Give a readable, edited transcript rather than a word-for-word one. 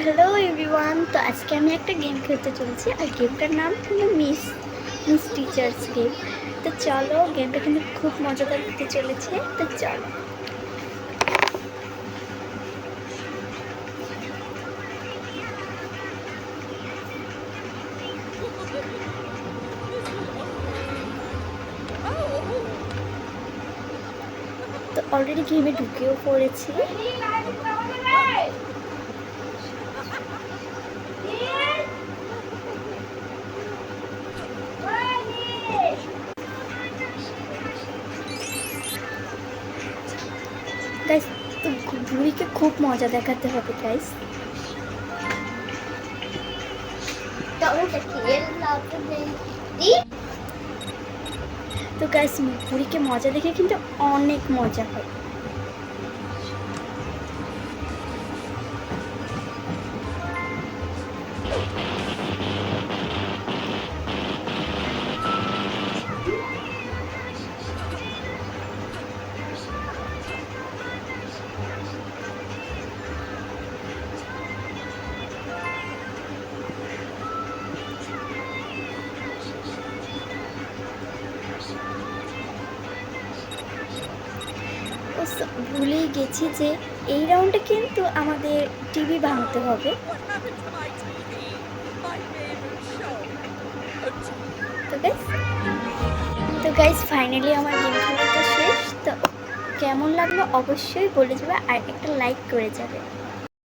Hello everyone. তো আজকে আমি একটা গেম খেলতে চলেছি, আর গেমটার নাম হলো মিস মিস টিচার্স গেম। তো চলো, গেমটা কিন্তু খুব মজাদার হতে চলেছে। তো চলো। তো অলরেডি গেমে ঢুকেও পড়েছি। গাইস, তো বুড়িকে খুব মজা দেখাতে হবে গাইস। তো গাইস, বুড়িকে মজা দেখে কিন্তু অনেক মজা হয়। ভুলেই গেছি যে এই রাউন্ডে কিন্তু আমাদের টিভি ভাঙতে হবে। তো গাইস ফাইনালি আমার গেম খেলা তো শেষ। তো কেমন লাগলো অবশ্যই বলে যাবে, আর একটা লাইক করে যাবে।